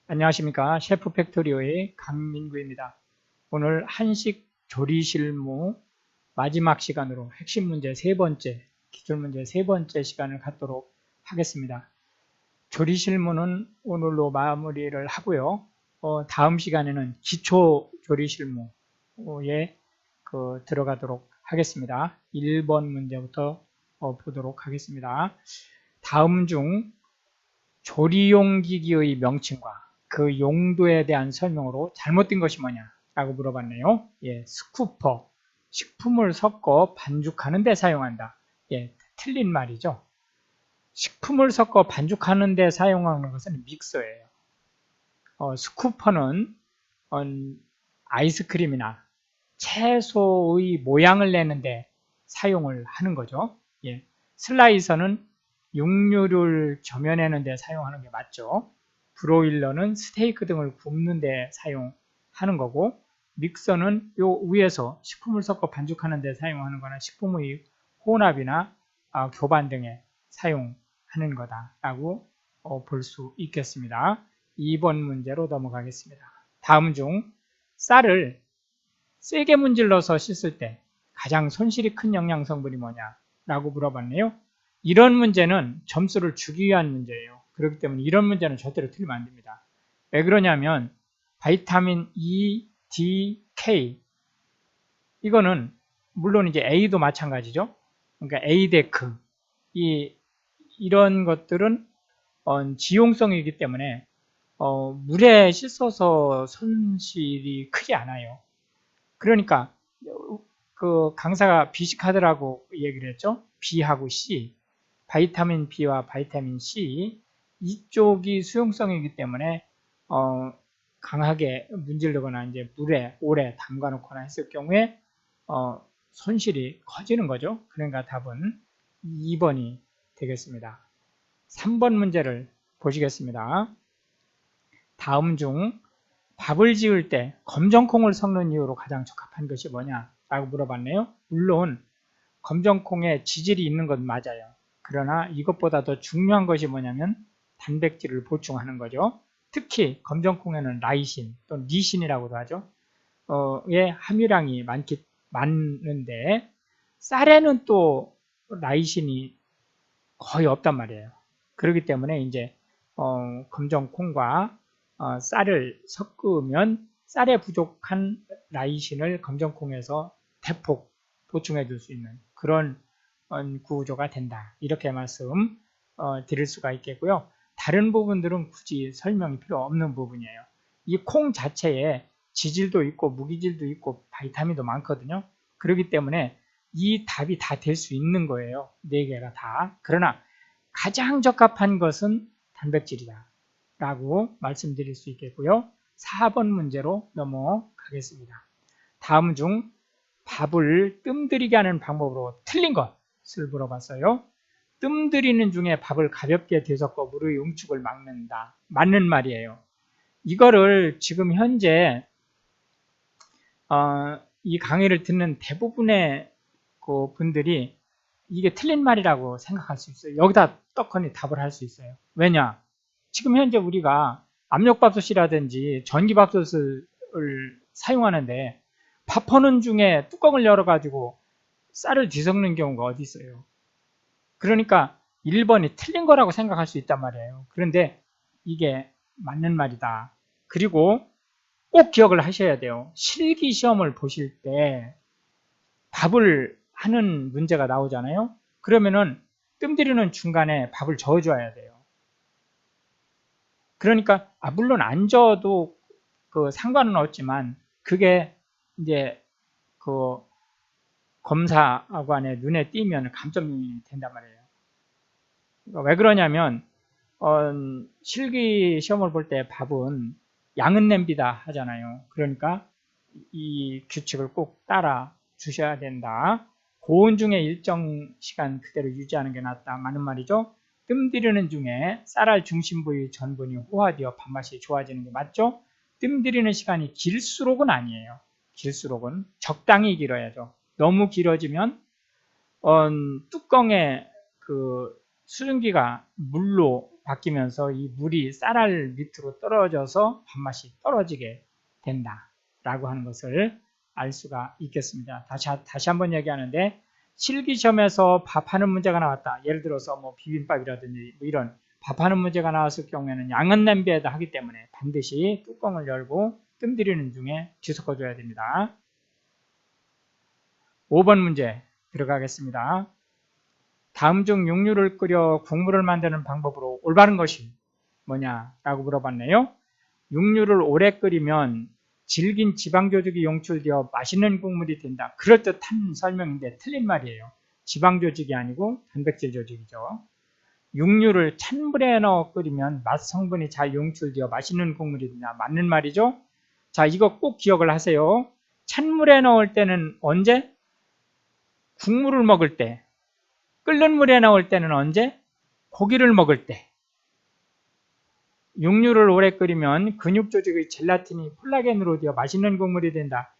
안녕하십니까. 셰프 팩토리오의 강민구입니다. 오늘 한식 조리 실무 마지막 시간으로 핵심 문제 세 번째, 기출 문제 세 번째 시간을 갖도록 하겠습니다. 조리 실무는 오늘로 마무리를 하고요. 다음 시간에는 기초 조리 실무에 들어가도록 하겠습니다. 1번 문제부터 보도록 하겠습니다. 다음 중 조리용 기기의 명칭과 그 용도에 대한 설명으로 잘못된 것이 뭐냐라고 물어봤네요. 예, 스쿠퍼, 식품을 섞어 반죽하는 데 사용한다. 예, 틀린 말이죠. 식품을 섞어 반죽하는 데 사용하는 것은 믹서예요. 스쿠퍼는 아이스크림이나 채소의 모양을 내는데 사용을 하는 거죠. 예, 슬라이서는 육류를 점여내는 데 사용하는 게 맞죠. 브로일러는 스테이크 등을 굽는 데 사용하는 거고, 믹서는 요 위에서 식품을 섞어 반죽하는 데 사용하는 거나 식품의 혼합이나 교반 등에 사용하는 거다라고 볼 수 있겠습니다. 2번 문제로 넘어가겠습니다. 다음 중 쌀을 세게 문질러서 씻을 때 가장 손실이 큰 영양 성분이 뭐냐라고 물어봤네요. 이런 문제는 점수를 주기 위한 문제예요. 그렇기 때문에 이런 문제는 절대로 틀리면 안 됩니다. 왜 그러냐면 바이타민 E, D, K 이거는 물론 이제 A도 마찬가지죠. 그러니까 에이데크 이런 것들은 지용성이기 때문에 물에 씻어서 손실이 크지 않아요. 그러니까 그 강사가 비식하더라고 얘기를 했죠. B하고 C, 바이타민 B와 바이타민 C 이쪽이 수용성이기 때문에 강하게 문지르거나 이제 물에 오래 담가 놓거나 했을 경우에 손실이 커지는 거죠. 그러니까 답은 2번이 되겠습니다. 3번 문제를 보시겠습니다. 다음 중 밥을 지을 때 검정콩을 섞는 이유로 가장 적합한 것이 뭐냐라고 물어봤네요. 물론 검정콩에 지질이 있는 건 맞아요. 그러나 이것보다 더 중요한 것이 뭐냐면 단백질을 보충하는 거죠. 특히 검정콩에는 라이신 또는 리신이라고도 하죠. 의 함유량이 많은데 쌀에는 또 라이신이 거의 없단 말이에요. 그렇기 때문에 이제 검정콩과 쌀을 섞으면 쌀에 부족한 라이신을 검정콩에서 대폭 보충해 줄 수 있는 그런 구조가 된다. 이렇게 말씀 드릴 수가 있겠고요. 다른 부분들은 굳이 설명이 필요 없는 부분이에요. 이 콩 자체에 지질도 있고 무기질도 있고 바이타민도 많거든요. 그렇기 때문에 이 답이 다 될 수 있는 거예요. 네 개가 다. 그러나 가장 적합한 것은 단백질이다 라고 말씀드릴 수 있겠고요. 4번 문제로 넘어가겠습니다. 다음 중 밥을 뜸들이게 하는 방법으로 틀린 것을 물어봤어요. 뜸들이는 중에 밥을 가볍게 뒤섞어 물의 응축을 막는다. 맞는 말이에요. 이거를 지금 현재 이 강의를 듣는 대부분의 그 분들이 이게 틀린 말이라고 생각할 수 있어요. 여기다 떡하니 답을 할 수 있어요. 왜냐? 지금 현재 우리가 압력밥솥이라든지 전기밥솥을 사용하는데 밥 하는 중에 뚜껑을 열어가지고 쌀을 뒤섞는 경우가 어디 있어요. 그러니까 1번이 틀린 거라고 생각할 수 있단 말이에요. 그런데 이게 맞는 말이다. 그리고 꼭 기억을 하셔야 돼요. 실기 시험을 보실 때 밥을 하는 문제가 나오잖아요. 그러면은 뜸들이는 중간에 밥을 저어줘야 돼요. 그러니까 물론 안 저어도 그 상관은 없지만 그게 이제 그 검사관의 눈에 띄면 감점이 된단 말이에요. 왜 그러냐면 실기 시험을 볼 때 밥은 양은 냄비다 하잖아요. 그러니까 이 규칙을 꼭 따라 주셔야 된다. 고온 중에 일정 시간 그대로 유지하는 게 낫다. 맞는 말이죠. 뜸들이는 중에 쌀알 중심 부위 전분이 호화되어 밥맛이 좋아지는 게 맞죠? 뜸들이는 시간이 길수록은 아니에요. 길수록은 적당히 길어야죠. 너무 길어지면 뚜껑에 그 수증기가 물로 바뀌면서 이 물이 쌀알 밑으로 떨어져서 밥맛이 떨어지게 된다라고 하는 것을 알 수가 있겠습니다. 다시 한번 얘기하는데, 실기시험에서 밥하는 문제가 나왔다. 예를 들어서 뭐 비빔밥이라든지 뭐 이런 밥하는 문제가 나왔을 경우에는 양은 냄비에다 하기 때문에 반드시 뚜껑을 열고 뜸 들이는 중에 뒤섞어 줘야 됩니다. 5번 문제 들어가겠습니다. 다음 중 육류를 끓여 국물을 만드는 방법으로 올바른 것이 뭐냐라고 물어봤네요. 육류를 오래 끓이면 질긴 지방조직이 용출되어 맛있는 국물이 된다. 그럴듯한 설명인데 틀린 말이에요. 지방조직이 아니고 단백질 조직이죠. 육류를 찬물에 넣어 끓이면 맛 성분이 잘 용출되어 맛있는 국물이 된다. 맞는 말이죠. 자, 이거 꼭 기억을 하세요. 찬물에 넣을 때는 언제? 국물을 먹을 때. 끓는 물에 넣을 때는 언제? 고기를 먹을 때. 육류를 오래 끓이면 근육 조직의 젤라틴이 콜라겐으로 되어 맛있는 국물이 된다.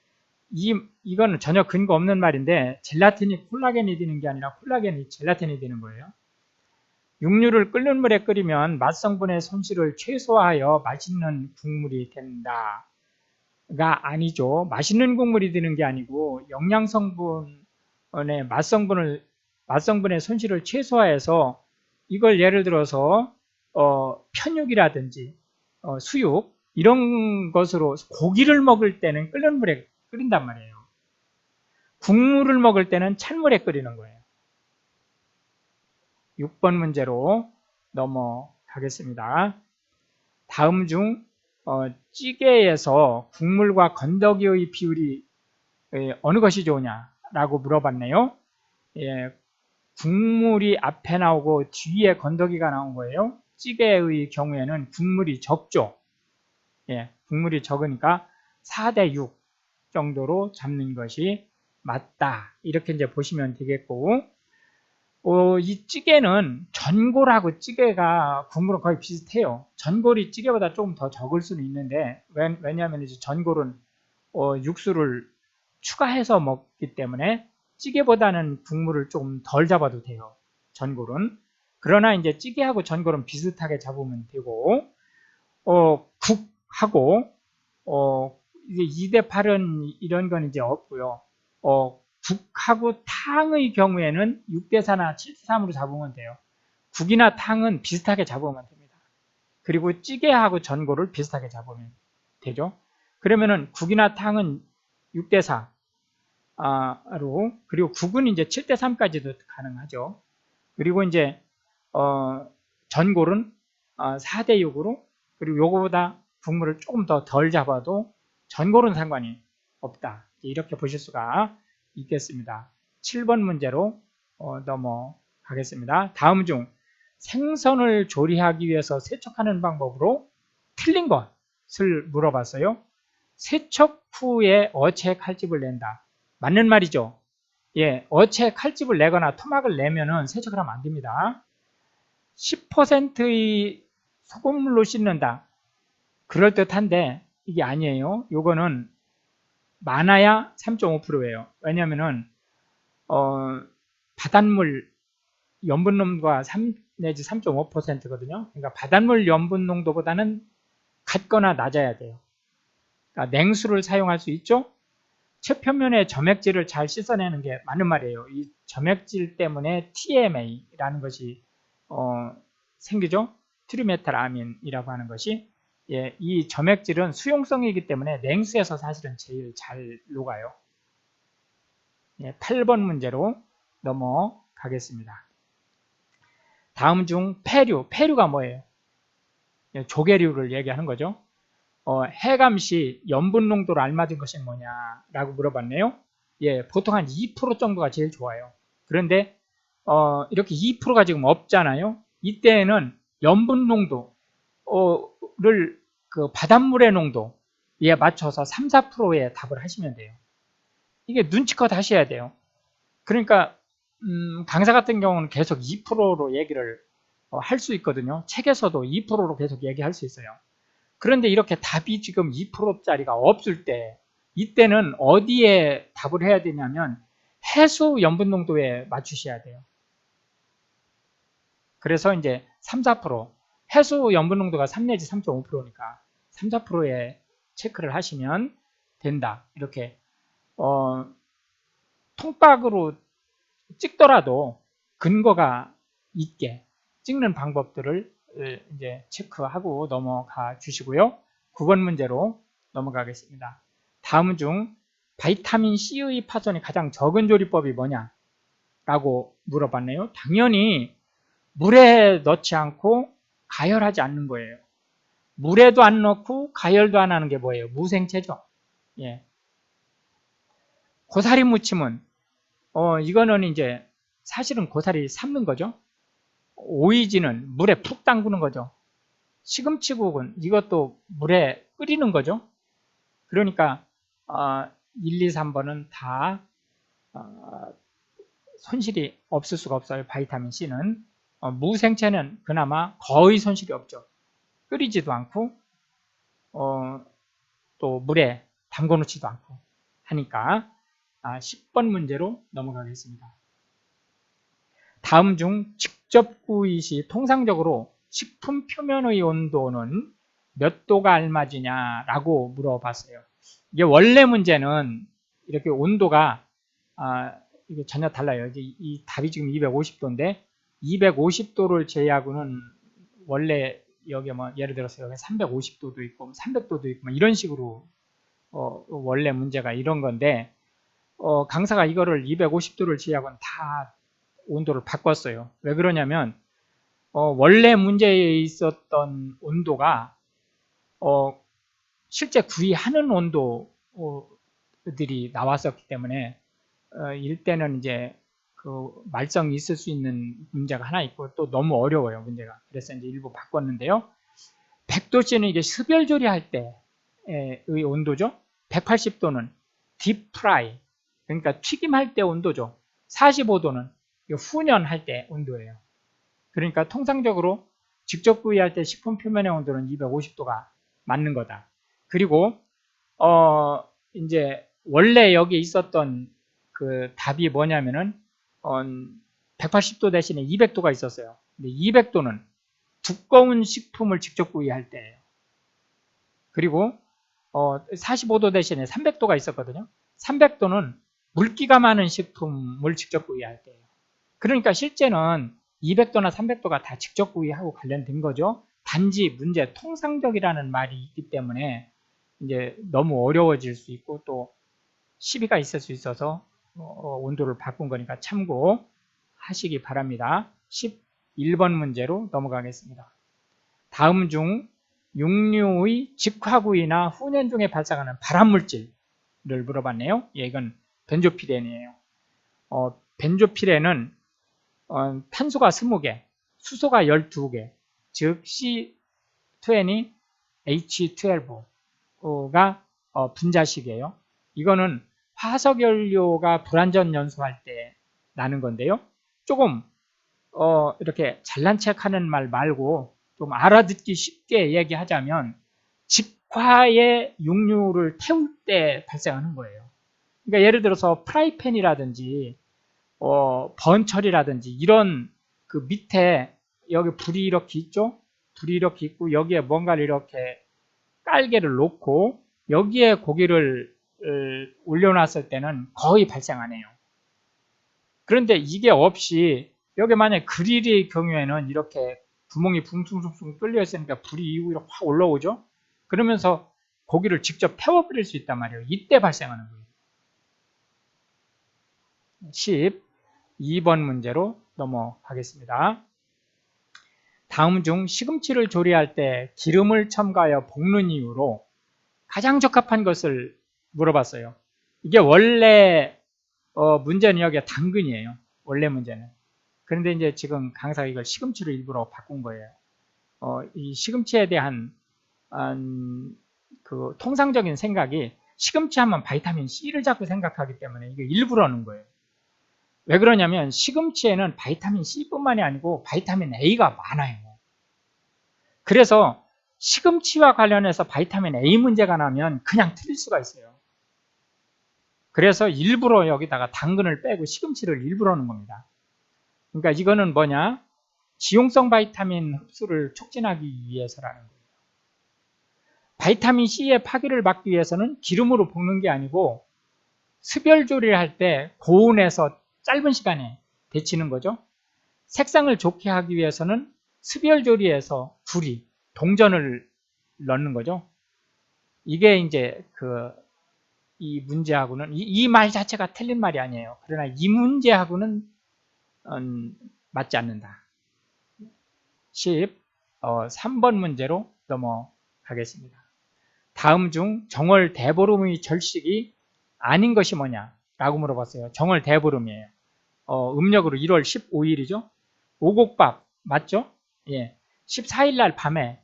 이거는 전혀 근거 없는 말인데, 젤라틴이 콜라겐이 되는 게 아니라 콜라겐이 젤라틴이 되는 거예요. 육류를 끓는 물에 끓이면 맛 성분의 손실을 최소화하여 맛있는 국물이 된다가 아니죠. 맛있는 국물이 되는 게 아니고 영양 성분의 맛 성분의 손실을 최소화해서, 이걸 예를 들어서 편육이라든지 수육 이런 것으로 고기를 먹을 때는 끓는 물에 끓인단 말이에요. 국물을 먹을 때는 찬물에 끓이는 거예요. 6번 문제로 넘어가겠습니다. 다음 중 찌개에서 국물과 건더기의 비율이 어느 것이 좋으냐라고 물어봤네요. 예, 국물이 앞에 나오고 뒤에 건더기가 나온 거예요. 찌개의 경우에는 국물이 적죠. 예, 국물이 적으니까 4대6 정도로 잡는 것이 맞다. 이렇게 이제 보시면 되겠고, 이 찌개는 전골하고 찌개가 국물은 거의 비슷해요. 전골이 찌개보다 조금 더 적을 수는 있는데, 왜냐하면 이제 전골은 육수를 추가해서 먹기 때문에 찌개보다는 국물을 조금 덜 잡아도 돼요. 전골은. 그러나 이제 찌개하고 전골은 비슷하게 잡으면 되고, 국하고 이제 2대8은 이런 건 이제 없고요. 국하고 탕의 경우에는 6대4나 7대3으로 잡으면 돼요. 국이나 탕은 비슷하게 잡으면 됩니다. 그리고 찌개하고 전골을 비슷하게 잡으면 되죠. 그러면은 국이나 탕은 6대4로, 그리고 국은 이제 7대3까지도 가능하죠. 그리고 이제 전골은 4대6으로, 그리고 요거보다 국물을 조금 더 덜 잡아도 전골은 상관이 없다. 이렇게 보실 수가 있겠습니다. 7번 문제로 넘어가겠습니다. 다음 중 생선을 조리하기 위해서 세척하는 방법으로 틀린 것을 물어봤어요. 세척 후에 어채 칼집을 낸다. 맞는 말이죠. 예, 어채 칼집을 내거나 토막을 내면은 세척을 하면 안 됩니다. 10%의 소금물로 씻는다. 그럴듯한데 이게 아니에요. 요거는 많아야 3.5%예요. 왜냐면은 바닷물 염분농도가 3 내지 3.5%거든요. 그러니까 바닷물 염분 농도보다는 같거나 낮아야 돼요. 그러니까 냉수를 사용할 수 있죠. 최표면의 점액질을 잘 씻어내는 게 맞는 말이에요. 이 점액질 때문에 TMA라는 것이 생기죠. 트리메탈아민이라고 하는 것이. 예, 이 점액질은 수용성이기 때문에 냉수에서 사실은 제일 잘 녹아요. 예, 8번 문제로 넘어가겠습니다. 다음 중 폐류가 뭐예요? 예, 조개류를 얘기하는 거죠. 해감시 염분 농도를 알맞은 것이 뭐냐라고 물어봤네요. 예, 보통 한 2% 정도가 제일 좋아요. 그런데 이렇게 2%가 지금 없잖아요. 이때에는 염분 농도를 그 바닷물의 농도에 맞춰서 3, 4%의 답을 하시면 돼요. 이게 눈치껏 하셔야 돼요. 그러니까 강사 같은 경우는 계속 2%로 얘기를 할 수 있거든요. 책에서도 2%로 계속 얘기할 수 있어요. 그런데 이렇게 답이 지금 2%짜리가 없을 때, 이때는 어디에 답을 해야 되냐면 해수 염분 농도에 맞추셔야 돼요. 그래서 이제 3, 4%. 해수 염분 농도가 3 내지 3.5%니까 3, 4%에 체크를 하시면 된다. 이렇게 통박으로 찍더라도 근거가 있게 찍는 방법들을 이제 체크하고 넘어가 주시고요. 9번 문제로 넘어가겠습니다. 다음 중 바이타민 C의 파손이 가장 적은 조리법이 뭐냐? 라고 물어봤네요. 당연히 물에 넣지 않고 가열하지 않는 거예요. 물에도 안 넣고 가열도 안 하는 게 뭐예요? 무생채죠. 예. 고사리 무침은 이거는 이제 사실은 고사리 삶는 거죠. 오이지는 물에 푹 담그는 거죠. 시금치국은 이것도 물에 끓이는 거죠. 그러니까 1, 2, 3번은 다 손실이 없을 수가 없어요. 바이타민 C는. 무생채는 그나마 거의 손실이 없죠. 끓이지도 않고 또 물에 담궈 놓지도 않고 하니까 10번 문제로 넘어가겠습니다. 다음 중 직접 구이 시 통상적으로 식품 표면의 온도는 몇 도가 알맞으냐라고 물어봤어요. 이게 원래 문제는 이렇게 온도가 이게 전혀 달라요. 이 답이 지금 250도인데 250도를 제외하고는 원래 여기 뭐 예를 들어서 여기 350도도 있고 300도도 있고 뭐 이런 식으로 원래 문제가 이런 건데 강사가 이거를 250도를 제외하고는 다 온도를 바꿨어요. 왜 그러냐면 원래 문제에 있었던 온도가 실제 구이하는 온도들이 나왔었기 때문에 이때는 이제 그 말썽이 있을 수 있는 문제가 하나 있고 또 너무 어려워요 문제가. 그래서 이제 일부 바꿨는데요. 100도씨는 이게 습열조리할 때의 온도죠. 180도는 딥프라이, 그러니까 튀김할 때 온도죠. 45도는 훈연할 때 온도예요. 그러니까 통상적으로 직접 구이할 때 식품 표면의 온도는 250도가 맞는 거다. 그리고 이제 원래 여기 있었던 그 답이 뭐냐면은 180도 대신에 200도가 있었어요. 근데 200도는 두꺼운 식품을 직접 구이할 때예요. 그리고 45도 대신에 300도가 있었거든요. 300도는 물기가 많은 식품을 직접 구이할 때예요. 그러니까 실제는 200도나 300도가 다 직접 구이하고 관련된 거죠. 단지 문제 통상적이라는 말이 있기 때문에 이제 너무 어려워질 수 있고 또 시비가 있을 수 있어서 온도를 바꾼 거니까 참고하시기 바랍니다. 11번 문제로 넘어가겠습니다. 다음 중 육류의 직화구이나 훈연 중에 발생하는 발암물질을 물어봤네요. 예, 이건 벤조피렌이에요. 벤조피렌은 탄소가 20개, 수소가 12개, 즉 C20, H12가 분자식이에요. 이거는 화석연료가 불완전 연소할 때 나는 건데요. 조금 이렇게 잘난 척하는 말 말고 좀 알아듣기 쉽게 얘기하자면 직화의 육류를 태울 때 발생하는 거예요. 그러니까 예를 들어서 프라이팬이라든지 번철이라든지 이런 그 밑에 여기 불이 이렇게 있죠? 불이 이렇게 있고 여기에 뭔가를 이렇게 깔개를 놓고 여기에 고기를 올려놨을 때는 거의 발생 안 해요. 그런데 이게 없이 여기 만약에 그릴의 경우에는 이렇게 구멍이 붕숭숭숭 뚫려 있으니까 불이 이렇게 확 올라오죠? 그러면서 고기를 직접 태워버릴 수 있단 말이에요. 이때 발생하는 거예요. 12번 문제로 넘어가겠습니다. 다음 중 시금치를 조리할 때 기름을 첨가하여 볶는 이유로 가장 적합한 것을 물어봤어요. 이게 원래 문제는 여기가 당근이에요. 원래 문제는. 그런데 이제 지금 강사가 이걸 시금치로 일부러 바꾼 거예요. 이 시금치에 대한 그 통상적인 생각이 시금치 하면 바이타민 C를 자꾸 생각하기 때문에 이게 일부러 하는 거예요. 왜 그러냐면 시금치에는 바이타민 C뿐만이 아니고 바이타민 A가 많아요. 그래서 시금치와 관련해서 바이타민 A 문제가 나면 그냥 틀릴 수가 있어요. 그래서 일부러 여기다가 당근을 빼고 시금치를 일부러 넣는 겁니다. 그러니까 이거는 뭐냐? 지용성 바이타민 흡수를 촉진하기 위해서라는 거예요. 바이타민 C의 파괴를 막기 위해서는 기름으로 볶는 게 아니고 습열 조리를 할 때 고온에서 짧은 시간에 데치는 거죠. 색상을 좋게 하기 위해서는 습열 조리에서 불이 동전을 넣는 거죠. 이게 이제 이 문제하고는 이 말 자체가 틀린 말이 아니에요. 그러나 이 문제하고는 맞지 않는다. 3번 문제로 넘어가겠습니다. 다음 중 정월 대보름의 절식이 아닌 것이 뭐냐 라고 물어봤어요. 정월 대보름이에요. 음력으로 1월 15일이죠. 오곡밥 맞죠? 예. 14일 날 밤에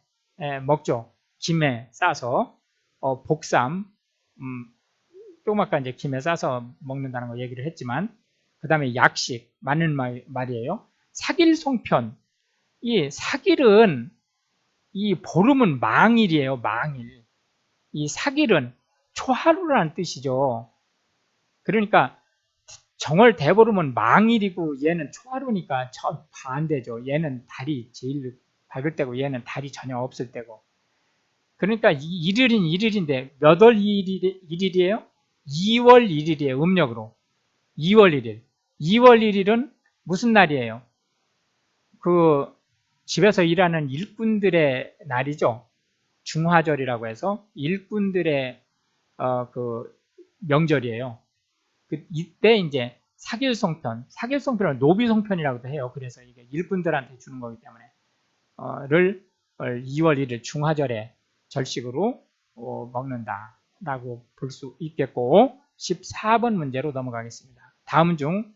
먹죠. 김에 싸서 복삼 조금 아까 이제 김에 싸서 먹는다는 거 얘기를 했지만 그 다음에 약식 맞는 말이에요. 사길송편 이 사길은 이 보름은 망일이에요. 망일. 이 사길은 초하루라는 뜻이죠. 그러니까 정월 대보름은 망일이고 얘는 초하루니까 반대죠. 얘는 달이 제일 밝을 때고 얘는 달이 전혀 없을 때고. 그러니까 일일인 일일인데 몇 월 1일이에요? 2월 1일이에요. 음력으로. 2월 1일. 2월 1일은 무슨 날이에요? 집에서 일하는 일꾼들의 날이죠. 중화절이라고 해서 일꾼들의 명절이에요. 이때 이제 사길송편을 노비송편이라고도 해요. 그래서 이게 일꾼들한테 주는 거기 때문에 2월 1일 중화절에 절식으로 먹는다라고 볼 수 있겠고 14번 문제로 넘어가겠습니다. 다음 중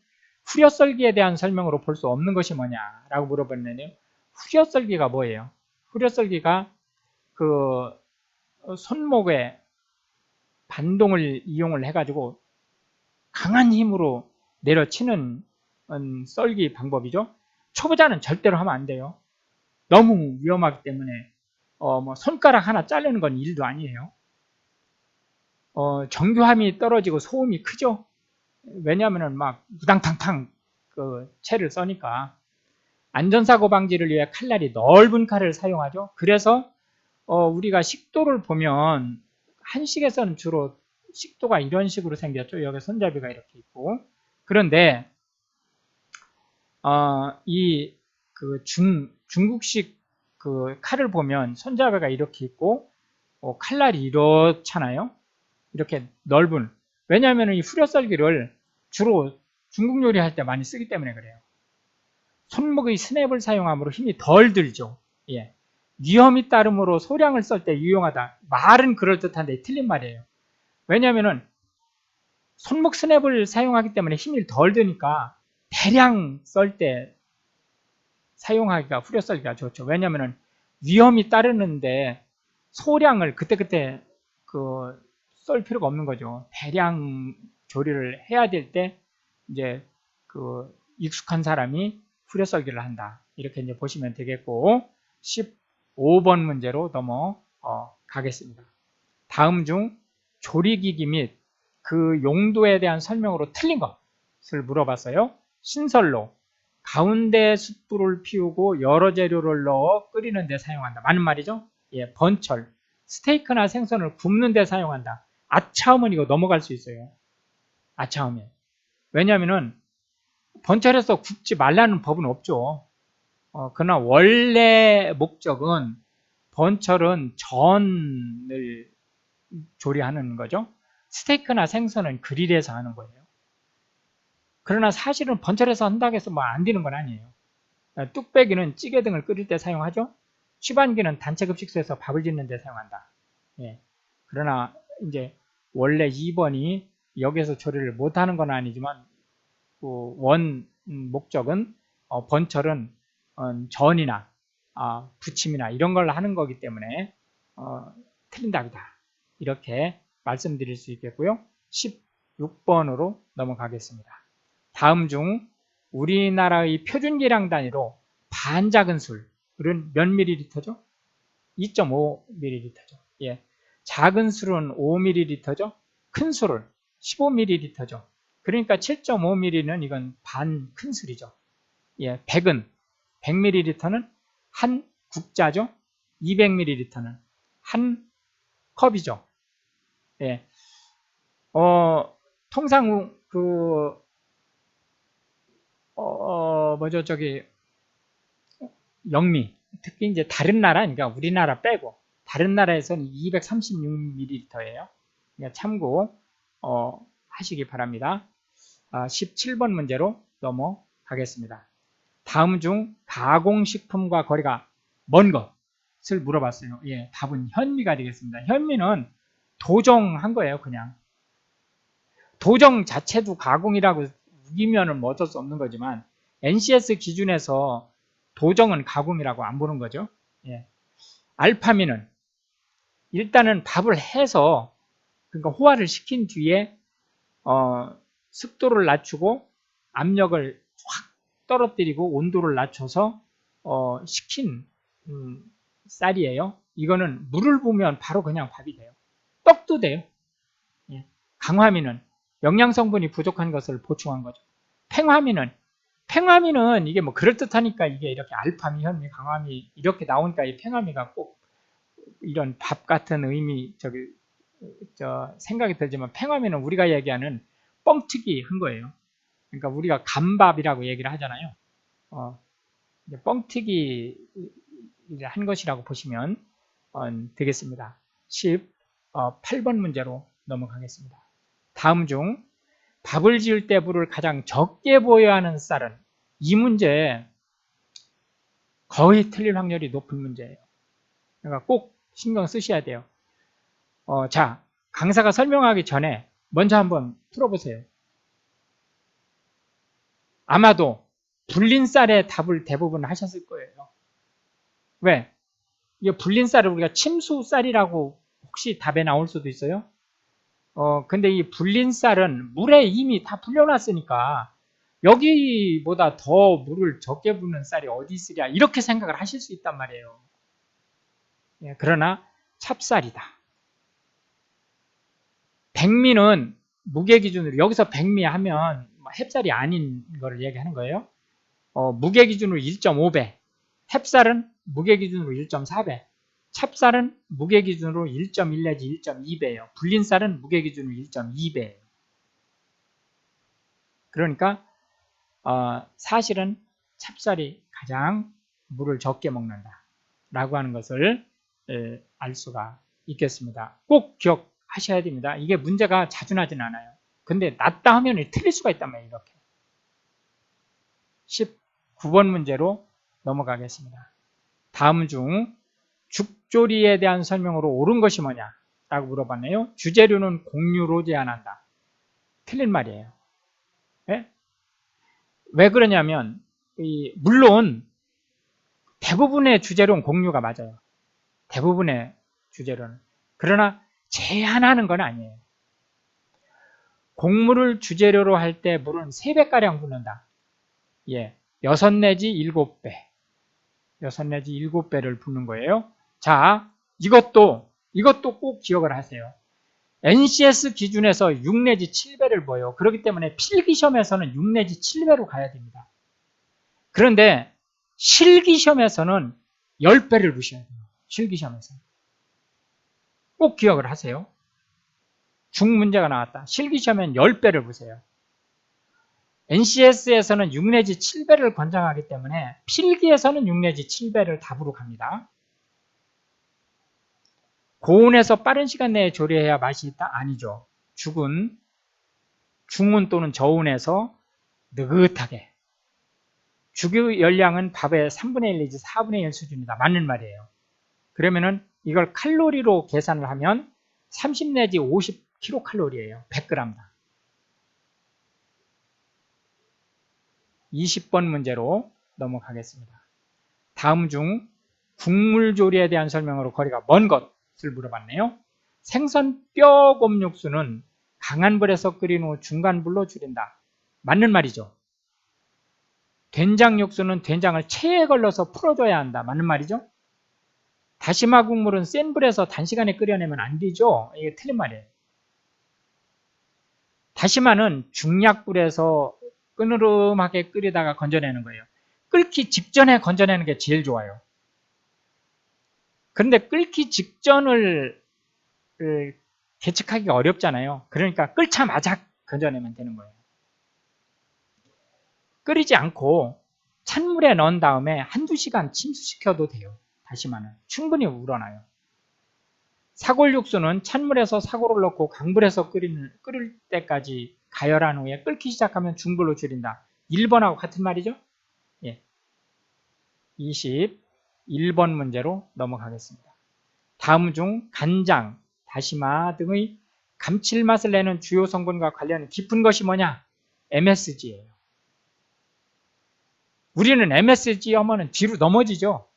후려썰기에 대한 설명으로 볼 수 없는 것이 뭐냐라고 물어봤는데요. 후려썰기가 뭐예요? 후려썰기가 손목에 반동을 이용을 해가지고 강한 힘으로 내려치는 썰기 방법이죠. 초보자는 절대로 하면 안 돼요. 너무 위험하기 때문에 손가락 하나 자르는 건 일도 아니에요. 정교함이 떨어지고 소음이 크죠. 왜냐하면 막 우당탕탕 채를 써니까. 안전사고 방지를 위해 칼날이 넓은 칼을 사용하죠. 그래서 우리가 식도를 보면 한식에서는 주로 식도가 이런 식으로 생겼죠. 여기 손잡이가 이렇게 있고. 그런데 중국식 칼을 보면 손잡이가 이렇게 있고 칼날이 이렇잖아요. 이렇게 넓은. 왜냐하면 이 후려썰기를 주로 중국 요리할 때 많이 쓰기 때문에 그래요. 손목의 스냅을 사용함으로 힘이 덜 들죠. 예. 위험이 따름으로 소량을 썰 때 유용하다. 말은 그럴듯한데 틀린 말이에요. 왜냐하면 손목 스냅을 사용하기 때문에 힘이 덜 드니까 대량 썰 때 사용하기가 후려썰기가 좋죠. 왜냐하면 위험이 따르는데 소량을 그때그때 썰 필요가 없는 거죠. 대량 조리를 해야 될 때 이제 익숙한 사람이 후려썰기를 한다. 이렇게 이제 보시면 되겠고 15번 문제로 넘어가겠습니다. 다음 중 조리기기 및 그 용도에 대한 설명으로 틀린 것을 물어봤어요. 신설로 가운데 숯불을 피우고 여러 재료를 넣어 끓이는 데 사용한다. 맞는 말이죠? 예, 번철 스테이크나 생선을 굽는 데 사용한다. 아차하면 이거 넘어갈 수 있어요. 아차하면. 왜냐하면은 번철에서 굽지 말라는 법은 없죠. 그러나 원래 목적은 번철은 전을 조리하는 거죠. 스테이크나 생선은 그릴에서 하는 거예요. 그러나 사실은 번철에서 한다고 해서 안 되는 건 아니에요. 뚝배기는 찌개 등을 끓일 때 사용하죠. 취반기는 단체 급식소에서 밥을 짓는 데 사용한다. 예. 그러나 이제 원래 2번이 여기서 조리를 못하는 건 아니지만 원 목적은 번철은 전이나 부침이나 이런 걸 하는 거기 때문에 틀린답니다. 이렇게 말씀드릴 수 있겠고요. 16번으로 넘어가겠습니다. 다음 중 우리나라의 표준계량 단위로 반작은 술은 몇 ml죠? 2.5ml죠. 예. 작은 술은 5ml죠. 큰 술은 15ml죠. 그러니까 7.5ml는 이건 반 큰 술이죠. 예, 100은 100ml는 한 국자죠. 200ml는 한 컵이죠. 예. 통상 뭐죠, 영미, 특히 이제 다른 나라, 그러니까 우리나라 빼고 다른 나라에서는 236ml예요. 그러니까 참고 하시기 바랍니다. 17번 문제로 넘어가겠습니다. 다음 중 가공식품과 거리가 먼 것을 물어봤어요. 예, 답은 현미가 되겠습니다. 현미는 도정한 거예요, 그냥. 도정 자체도 가공이라고 우기면은 뭐 어쩔 수 없는 거지만 NCS 기준에서 도정은 가공이라고 안 보는 거죠. 예. 알파민은 일단은 밥을 해서 그러니까 호화를 시킨 뒤에 습도를 낮추고 압력을 확 떨어뜨리고 온도를 낮춰서 식힌 쌀이에요. 이거는 물을 부으면 바로 그냥 밥이 돼요. 떡도 돼요. 예. 강화민은 영양성분이 부족한 것을 보충한 거죠. 팽화미는 이게 뭐 그럴듯하니까 이게 이렇게 알파미, 현미, 강화미 이렇게 나오니까 이 팽화미가 꼭 이런 밥 같은 의미 생각이 들지만 팽화미는 우리가 얘기하는 뻥튀기 한 거예요. 그러니까 우리가 간밥이라고 얘기를 하잖아요. 뻥튀기 한 것이라고 보시면 되겠습니다. 18번 문제로 넘어가겠습니다. 다음 중 밥을 지을 때 불을 가장 적게 보여야 하는 쌀은 이 문제 거의 틀릴 확률이 높은 문제예요. 그러니까 꼭 신경 쓰셔야 돼요. 자, 강사가 설명하기 전에 먼저 한번 풀어보세요. 아마도 불린 쌀의 답을 대부분 하셨을 거예요. 왜? 이 불린 쌀을 우리가 침수 쌀이라고 혹시 답에 나올 수도 있어요. 근데 이 불린 쌀은 물에 이미 다 불려놨으니까 여기보다 더 물을 적게 붓는 쌀이 어디 있으랴 이렇게 생각을 하실 수 있단 말이에요. 예, 그러나 찹쌀이다. 백미는 무게 기준으로 여기서 백미 하면 햅쌀이 아닌 거를 얘기하는 거예요. 무게 기준으로 1.5배, 햅쌀은 무게 기준으로 1.4배, 찹쌀은 무게 기준으로 1.1 내지 1.2배예요. 불린 쌀은 무게 기준으로 1.2배예요. 그러니까 사실은 찹쌀이 가장 물을 적게 먹는다 라고 하는 것을 알 수가 있겠습니다. 꼭 기억하셔야 됩니다. 이게 문제가 자주 나진 않아요. 근데 낮다 하면 틀릴 수가 있단 말이에요. 이렇게 19번 문제로 넘어가겠습니다. 다음 중 죽조리에 대한 설명으로 옳은 것이 뭐냐 라고 물어봤네요. 주재료는 공유로 제한한다. 틀린 말이에요. 네? 왜 그러냐면 물론 대부분의 주재료는 공유가 맞아요. 대부분의 주재료는. 그러나 제한하는 건 아니에요. 곡물을 주재료로 할 때 물은 3배가량 붓는다. 예, 6 내지 7배. 6 내지 7배를 붓는 거예요. 자, 이것도 꼭 기억을 하세요. NCS 기준에서 6 내지 7배를 보여요. 그렇기 때문에 필기시험에서는 6 내지 7배로 가야 됩니다. 그런데 실기시험에서는 10배를 부셔야 돼요. 실기시험에서는. 꼭 기억을 하세요. 중문제가 나왔다. 실기시험엔 10배를 보세요. NCS에서는 6 내지 7배를 권장하기 때문에 필기에서는 6 내지 7배를 답으로 갑니다. 고온에서 빠른 시간 내에 조리해야 맛이 있다? 아니죠. 죽은 중온 또는 저온에서 느긋하게. 죽의 열량은 밥의 3분의 1 내지 4분의 1 수준이다. 맞는 말이에요. 그러면은 이걸 칼로리로 계산을 하면 30 내지 50kcal예요. 100g당. 20번 문제로 넘어가겠습니다. 다음 중 국물 조리에 대한 설명으로 거리가 먼 것을 물어봤네요. 생선 뼈 곰육수는 강한 불에서 끓인 후 중간 불로 줄인다. 맞는 말이죠. 된장 육수는 된장을 체에 걸러서 풀어줘야 한다. 맞는 말이죠. 다시마 국물은 센 불에서 단시간에 끓여내면 안 되죠. 이게 틀린 말이에요. 다시마는 중약불에서 끄느름하게 끓이다가 건져내는 거예요. 끓기 직전에 건져내는 게 제일 좋아요. 그런데 끓기 직전을 계측하기가 어렵잖아요. 그러니까 끓자마자 건져내면 되는 거예요. 끓이지 않고 찬물에 넣은 다음에 한두 시간 침수시켜도 돼요. 다시마는 충분히 우러나요. 사골 육수는 찬물에서 사골을 넣고 강불에서 끓일 때까지 가열한 후에 끓기 시작하면 중불로 줄인다. 1번하고 같은 말이죠? 예. 21번 문제로 넘어가겠습니다. 다음 중 간장, 다시마 등의 감칠맛을 내는 주요 성분과 관련 깊은 것이 뭐냐? MSG예요. 우리는 MSG 하면은 뒤로 넘어지죠.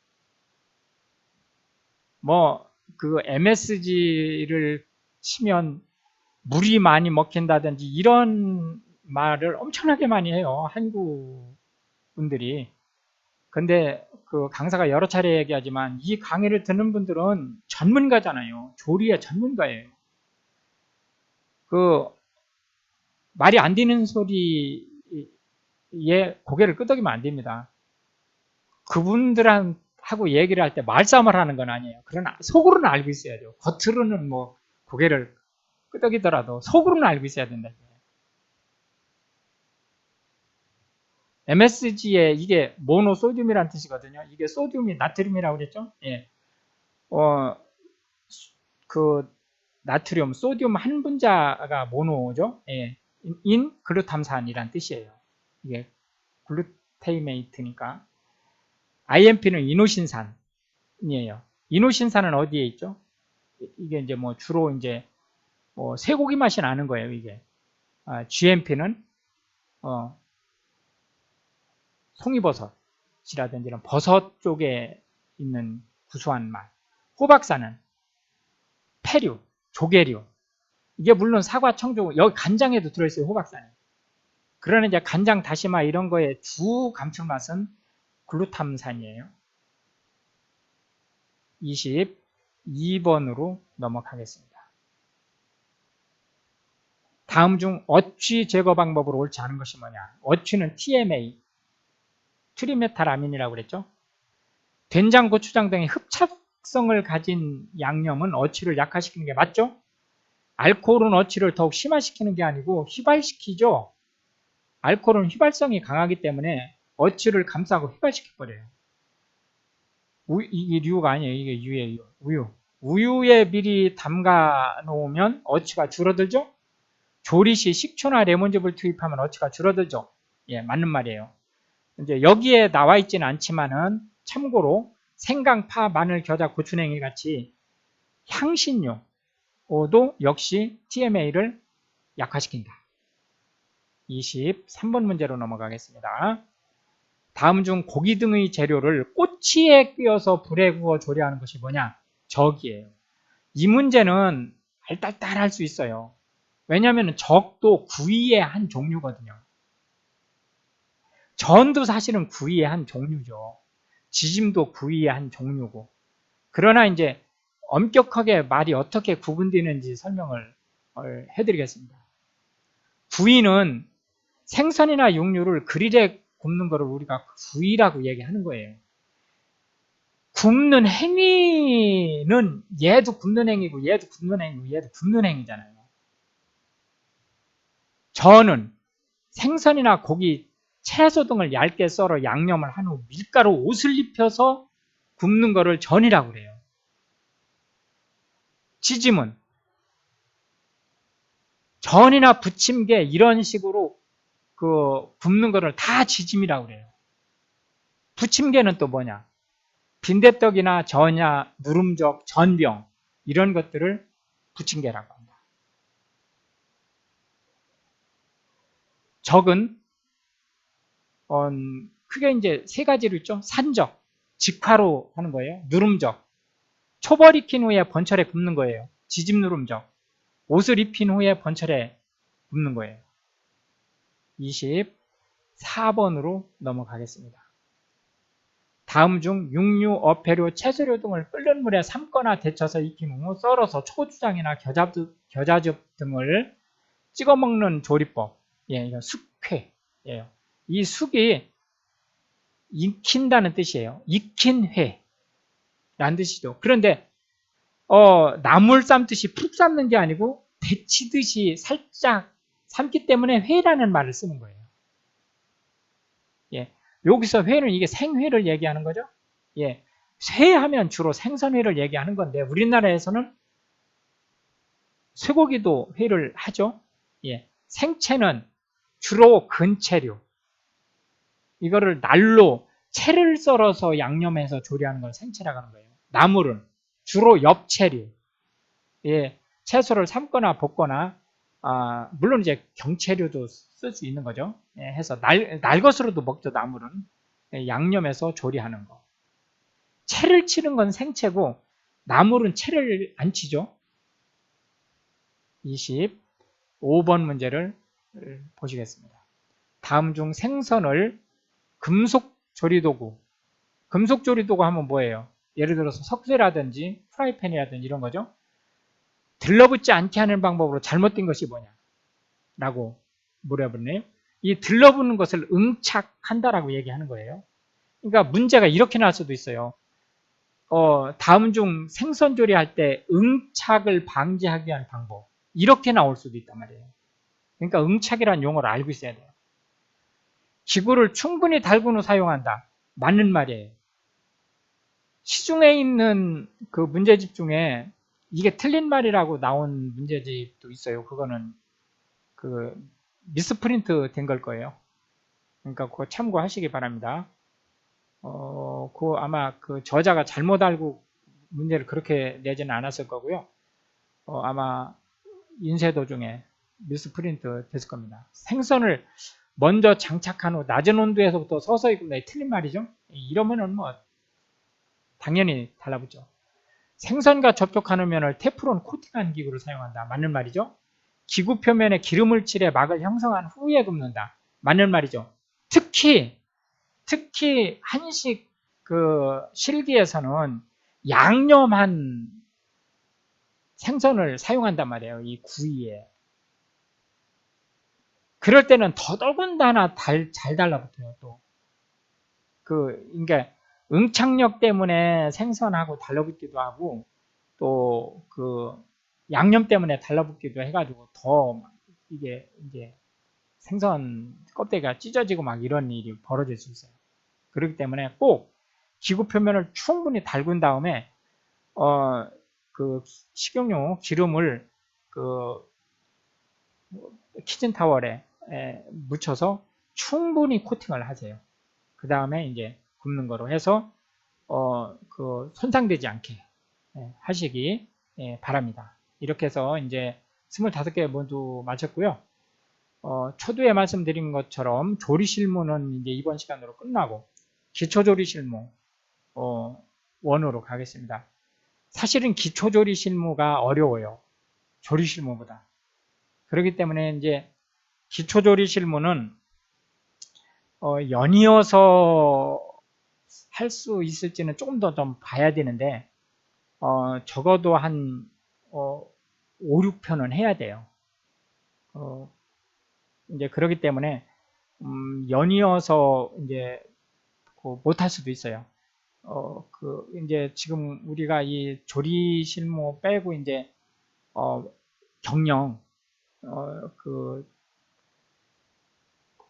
그 MSG를 치면 물이 많이 먹힌다든지 이런 말을 엄청나게 많이 해요. 한국 분들이. 근데 그 강사가 여러 차례 얘기하지만 이 강의를 듣는 분들은 전문가잖아요. 조리의 전문가예요. 그 말이 안 되는 소리에 고개를 끄덕이면 안 됩니다. 그분들하고 얘기를 할 때 말싸움을 하는 건 아니에요. 그러나 속으로는 알고 있어야죠. 겉으로는 뭐 고개를 끄덕이더라도 속으로는 알고 있어야 된다. MSG에 이게 모노소듐이라는 뜻이거든요. 이게 소듐이 나트륨이라고 그랬죠? 예. 그 나트륨, 소듐 한 분자가 모노죠. 예. 인 글루탐산이란 뜻이에요. 이게 글루테이메이트니까. IMP는 이노신산이에요. 이노신산은 어디에 있죠? 이게 이제 뭐 주로 이제 뭐 쇠고기 맛이 나는 거예요, 이게. GMP는 송이버섯이라든지 이런 버섯 쪽에 있는 구수한 맛. 호박산은 패류, 조개류. 이게 물론 사과, 청주, 여기 간장에도 들어있어요, 호박산이. 그러나 이제 간장, 다시마 이런 거의 주 감칠맛은 글루탐산이에요. 22번으로 넘어가겠습니다. 다음 중 어취 제거 방법으로 옳지 않은 것이 뭐냐? 어취는 TMA, 트리메탈아민이라고 그랬죠? 된장, 고추장 등의 흡착성을 가진 양념은 어취를 약화시키는 게 맞죠? 알코올은 어취를 더욱 심화시키는 게 아니고 휘발시키죠? 알코올은 휘발성이 강하기 때문에 어취를 감싸고 휘발시켜버려요. 이게 류가 아니에요. 이게 유예요. 우유. 우유에 미리 담가 놓으면 어취가 줄어들죠? 조리 시 식초나 레몬즙을 투입하면 어취가 줄어들죠? 예, 맞는 말이에요. 이제 여기에 나와 있지는 않지만은 참고로 생강, 파, 마늘, 겨자, 고추냉이 같이 향신료도 역시 TMA를 약화시킨다. 23번 문제로 넘어가겠습니다. 다음 중 고기 등의 재료를 꼬치에 끼워서 불에 구워 조리하는 것이 뭐냐? 적이에요. 이 문제는 알딸딸할 수 있어요. 왜냐하면 적도 구이의 한 종류거든요. 전도 사실은 구이의 한 종류죠. 지짐도 구이의 한 종류고. 그러나 이제 엄격하게 말이 어떻게 구분되는지 설명을 해드리겠습니다. 구이는 생선이나 육류를 그릴에 굽는 것을 우리가 구이라고 얘기하는 거예요. 굽는 행위는 얘도 굽는 행위고 얘도 굽는 행위고 얘도 굽는 행위잖아요. 전은 생선이나 고기, 채소 등을 얇게 썰어 양념을 한 후 밀가루 옷을 입혀서 굽는 것을 전이라고 그래요. 지짐은 전이나 부침개 이런 식으로 굽는 것을 다 지짐이라고 그래요. 부침개는 또 뭐냐? 빈대떡이나 전야, 누름적, 전병 이런 것들을 부침개라고 합니다. 적은 크게 이제 세 가지로 있죠. 산적, 직화로 하는 거예요. 누름적, 초벌 익힌 후에 번철에 굽는 거예요. 지짐 누름적, 옷을 입힌 후에 번철에 굽는 거예요. 24번으로 넘어가겠습니다. 다음 중 육류, 어패류, 채소류 등을 끓는 물에 삶거나 데쳐서 익힌 후 썰어서 초고추장이나 겨자즙 등을 찍어 먹는 조리법. 예, 이건 숙회예요. 이 숙이 익힌다는 뜻이에요. 익힌 회라는 뜻이죠. 그런데 나물 삶듯이 푹 삶는 게 아니고 데치듯이 살짝 삶기 때문에 회라는 말을 쓰는 거예요. 예, 여기서 회는 이게 생회를 얘기하는 거죠. 예, 회하면 주로 생선회를 얘기하는 건데 우리나라에서는 쇠고기도 회를 하죠. 예, 생채는 주로 근채류. 이거를 날로 채를 썰어서 양념해서 조리하는 걸 생채라고 하는 거예요. 나물은 주로 엽채류. 예, 채소를 삶거나 볶거나 물론 이제 경채류도 쓸 수 있는 거죠. 예, 해서 날것으로도 먹죠. 나물은 예, 양념해서 조리하는 거. 채를 치는 건 생채고 나물은 채를 안 치죠. 25번 문제를 보시겠습니다. 다음 중 생선을 금속 조리도구, 금속 조리도구 하면 뭐예요? 예를 들어서 석쇠라든지 프라이팬이라든지 이런 거죠. 들러붙지 않게 하는 방법으로 잘못된 것이 뭐냐? 라고 물어보네요. 이 들러붙는 것을 응착한다라고 얘기하는 거예요. 그러니까 문제가 이렇게 나올 수도 있어요. 다음 중 생선 조리할 때 응착을 방지하기 위한 방법. 이렇게 나올 수도 있단 말이에요. 그러니까 응착이라는 용어를 알고 있어야 돼요. 기구를 충분히 달군 후 사용한다. 맞는 말이에요. 시중에 있는 그 문제집 중에 이게 틀린 말이라고 나온 문제집도 있어요. 그거는 그 미스프린트 된 걸 거예요. 그러니까 그거 참고하시기 바랍니다. 그 아마 그 저자가 잘못 알고 문제를 그렇게 내지는 않았을 거고요. 아마 인쇄 도중에 미스프린트 됐을 겁니다. 생선을 먼저 장착한 후 낮은 온도에서부터 서서히 굽는다. 틀린 말이죠. 이러면은 뭐 당연히 달라붙죠. 생선과 접촉하는 면을 테프론 코팅한 기구를 사용한다. 맞는 말이죠. 기구 표면에 기름을 칠해 막을 형성한 후에 굽는다. 맞는 말이죠. 특히 한식 그 실기에서는 양념한 생선을 사용한단 말이에요. 이 구이에. 그럴 때는 더더군다나 잘 달라붙어요. 또 그러니까 응착력 때문에 생선하고 달라붙기도 하고 또 그 양념 때문에 달라붙기도 해가지고 더 이게 이제 생선 껍데기가 찢어지고 막 이런 일이 벌어질 수 있어요. 그렇기 때문에 꼭 기구 표면을 충분히 달군 다음에 그 식용유 기름을 그 키친타월에 묻혀서 충분히 코팅을 하세요. 그 다음에 이제 굽는 거로 해서 그 손상되지 않게 하시기 바랍니다. 이렇게 해서 이제 25개 모두 마쳤고요. 초두에 말씀드린 것처럼 조리 실무는 이제 이번 시간으로 끝나고 기초 조리 실무 원으로 가겠습니다. 사실은 기초 조리 실무가 어려워요. 조리 실무보다. 그렇기 때문에 이제 기초 조리 실무는 연이어서 할 수 있을지는 조금 더 좀 봐야 되는데 적어도 한 5, 6편은 해야 돼요. 이제 그렇기 때문에 연이어서 이제 못할 수도 있어요. 이제 지금 우리가 이 조리 실무 빼고 이제 경영 그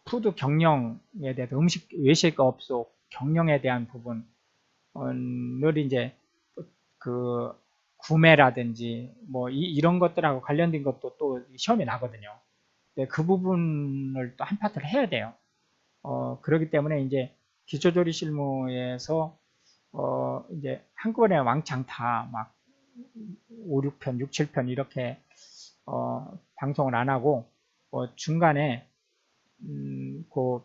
푸드 경영에 대해서 음식 외식업소 경영에 대한 부분을 이제 그 구매라든지 뭐 이런 것들하고 관련된 것도 또 시험에 나거든요. 그 부분을 또 한 파트를 해야 돼요. 그렇기 때문에 이제 기초조리 실무에서 이제 한꺼번에 왕창 다 막 5, 6편, 6, 7편 이렇게 방송을 안 하고 중간에 그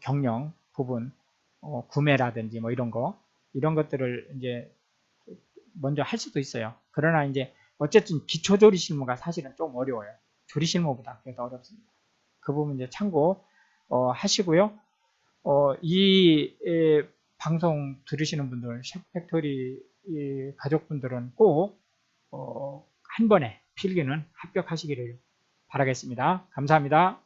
경영 부분 구매라든지 뭐 이런 것들을 이제 먼저 할 수도 있어요. 그러나 이제 어쨌든 기초조리 실무가 사실은 좀 어려워요. 조리 실무보다 그래서 어렵습니다. 그 부분 이제 참고 하시고요. 이 방송 들으시는 분들, 셰프팩토리 가족분들은 꼭 한 번에 필기는 합격하시기를 바라겠습니다. 감사합니다.